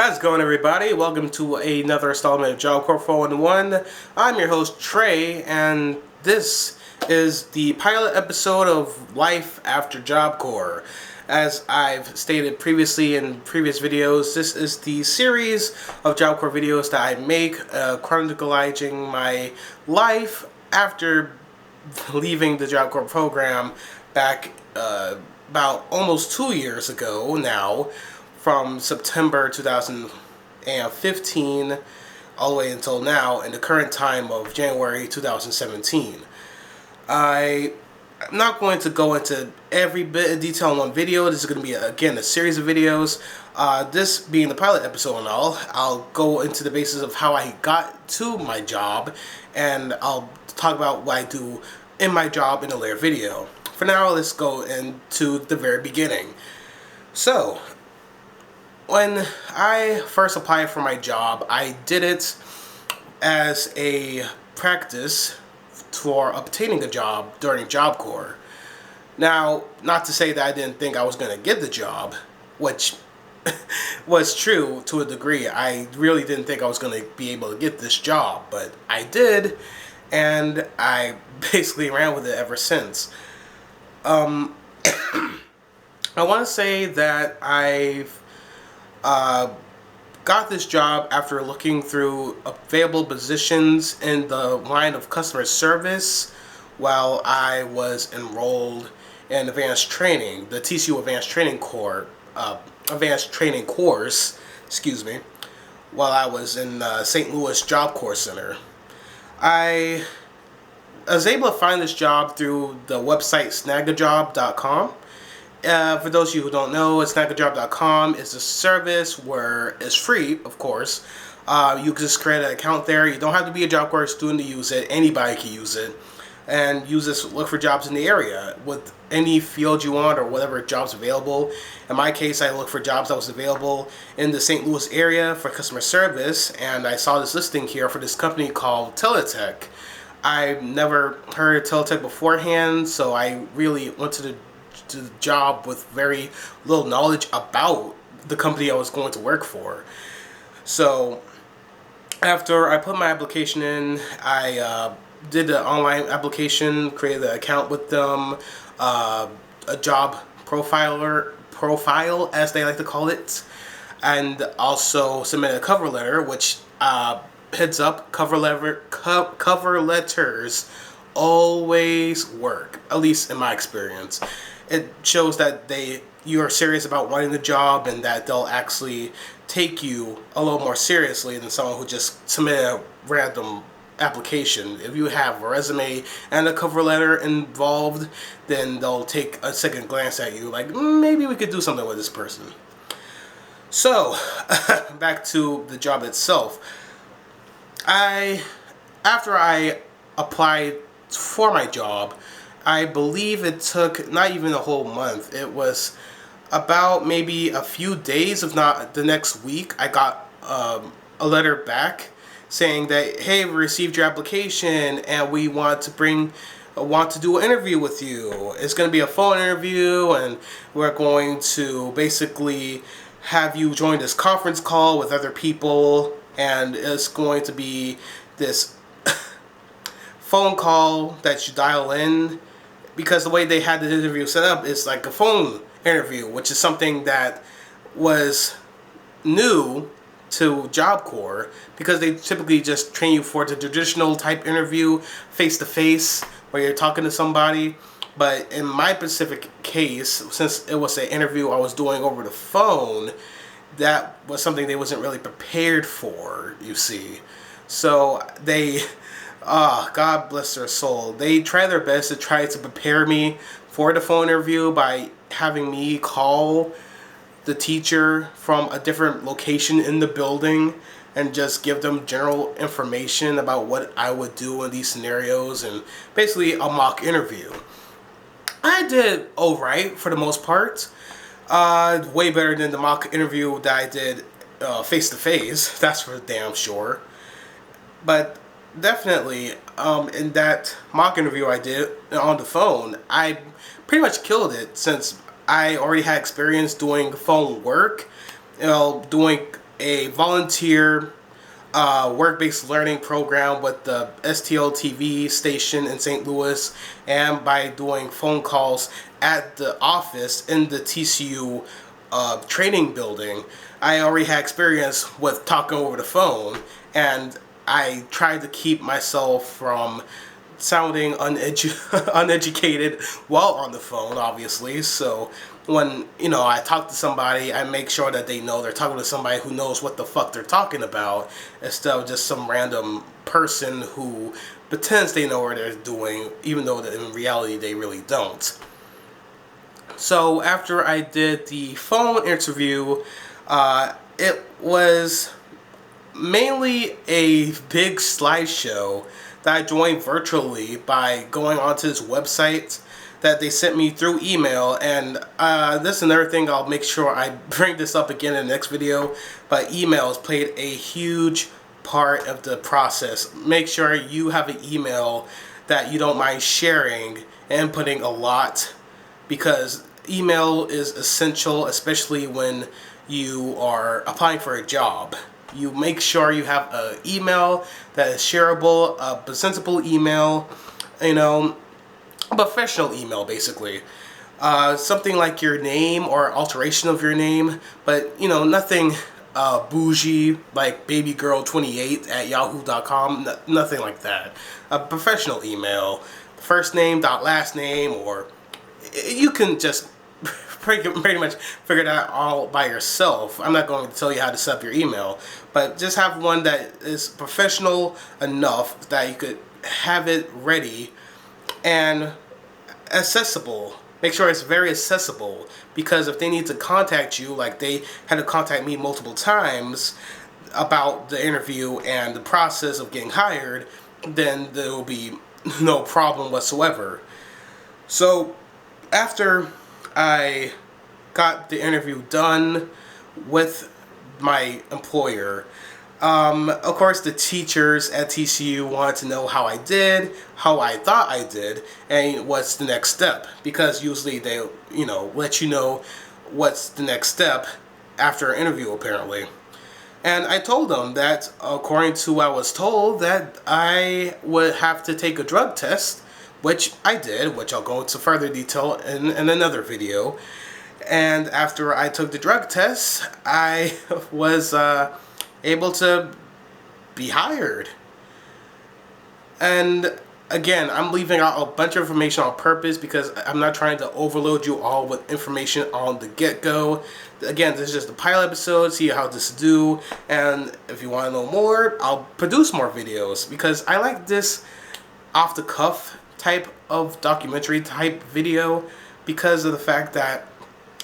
How's it going, everybody? Welcome to another installment of Job Corps 411. I'm your host, Trey, and this is the pilot episode of Life After Job Corps. As I've stated previously in previous videos, this is the series of Job Corps videos that I make, chronicling my life after leaving the Job Corps program back about almost 2 years ago now, from September 2015 all the way until now, in the current time of January 2017. I'm not going to go into every bit of detail in one video. This is going to be, again, a series of videos. This being the pilot episode and all, I'll go into the basis of how I got to my job, and I'll talk about what I do in my job in a later video. For now, let's go into the very beginning. So, when I first applied for my job, I did it as a practice for obtaining a job during Job Corps. Now, not to say that I didn't think I was going to get the job, which was true to a degree. I really didn't think I was going to be able to get this job, but I did, and I basically ran with it ever since. I want to say that I've got this job after looking through available positions in the line of customer service while I was enrolled in advanced training, the TCU Advanced Training Course, while I was in St. Louis Job Corps Center. I was able to find this job through the website snagajob.com. For those of you who don't know, snagajob.com is a service where it's free, of course. You can just create an account there. You don't have to be a Job Corps student to use it. Anybody can use it. And use this to look for jobs in the area with any field you want or whatever jobs available. In my case, I looked for jobs that was available in the St. Louis area for customer service, and I saw this listing here for this company called Teletech. I've never heard of Teletech beforehand, so I really went to the job with very little knowledge about the company I was going to work for. So after I put my application in, I did the online application, created an account with them, a job profile as they like to call it, and also submitted a cover letter, which heads up, cover letters always work, at least in my experience. It shows that you are serious about wanting the job and that they'll actually take you a little more seriously than someone who just submitted a random application. If you have a resume and a cover letter involved, then they'll take a second glance at you like, maybe we could do something with this person. So, back to the job itself. After I applied for my job, I believe it took not even a whole month. It was about maybe a few days, if not the next week, I got a letter back saying that, hey, we received your application and we want to do an interview with you. It's going to be a phone interview, and we're going to basically have you join this conference call with other people, and it's going to be this phone call that you dial in, because the way they had the interview set up is like a phone interview, which is something that was new to Job Corps, because they typically just train you for the traditional type interview, face-to-face, where you're talking to somebody. But in my specific case, since it was an interview I was doing over the phone, that was something they wasn't really prepared for, you see. So they... God bless their soul. They try their best to try to prepare me for the phone interview by having me call the teacher from a different location in the building and just give them general information about what I would do in these scenarios, and basically a mock interview. I did alright for the most part. Way better than the mock interview that I did face-to-face, that's for damn sure. But definitely, in that mock interview I did on the phone, I pretty much killed it, since I already had experience doing phone work, doing a volunteer work-based learning program with the STL TV station in St. Louis, and by doing phone calls at the office in the TCU training building. I already had experience with talking over the phone, and I tried to keep myself from sounding uneducated while on the phone, obviously. So when, I talk to somebody, I make sure that they know they're talking to somebody who knows what the fuck they're talking about, instead of just some random person who pretends they know what they're doing, even though in reality they really don't. So after I did the phone interview, it was mainly a big slideshow that I joined virtually by going onto this website that they sent me through email. And this is another thing, I'll make sure I bring this up again in the next video, but emails played a huge part of the process. Make sure you have an email that you don't mind sharing and putting a lot, because email is essential, especially when you are applying for a job. You make sure you have an email that is shareable, a presentable email, a professional email basically. Something like your name or alteration of your name, but nothing bougie like babygirl28@yahoo.com, nothing like that. A professional email, first name dot last name, or you can just pretty much figure that all by yourself. I'm not going to tell you how to set up your email, but just have one that is professional enough that you could have it ready and accessible. Make sure it's very accessible, because if they need to contact you, like they had to contact me multiple times about the interview and the process of getting hired, then there will be no problem whatsoever. So after I got the interview done with my employer, of course the teachers at TCU wanted to know how I did, how I thought I did, and what's the next step, because usually they let you know what's the next step after an interview apparently. And I told them that according to what I was told, that I would have to take a drug test, which I did, which I'll go into further detail in another video. And after I took the drug test, I was able to be hired. And again, I'm leaving out a bunch of information on purpose, because I'm not trying to overload you all with information on the get-go. Again, this is just a pilot episode, see how this do, and if you want to know more, I'll produce more videos, because I like this off-the-cuff type of documentary type video, because of the fact that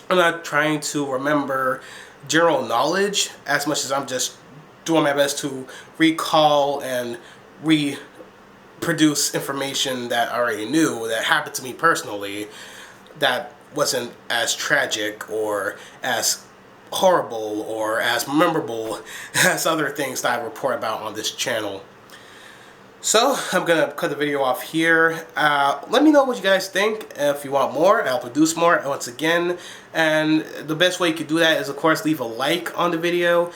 I'm not trying to remember general knowledge as much as I'm just doing my best to recall and reproduce information that I already knew that happened to me personally, that wasn't as tragic or as horrible or as memorable as other things that I report about on this channel. So I'm gonna cut the video off here. Let me know what you guys think. If you want more, I'll produce more once again. And the best way you can do that is, of course, leave a like on the video,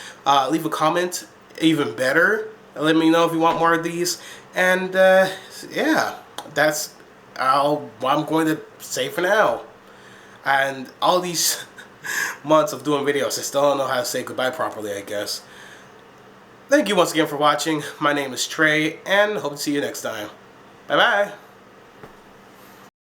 leave a comment, even better. Let me know if you want more of these. And yeah, that's what I'm going to say for now. And all these months of doing videos, I still don't know how to say goodbye properly, I guess. Thank you once again for watching. My name is Trey, and hope to see you next time. Bye-bye.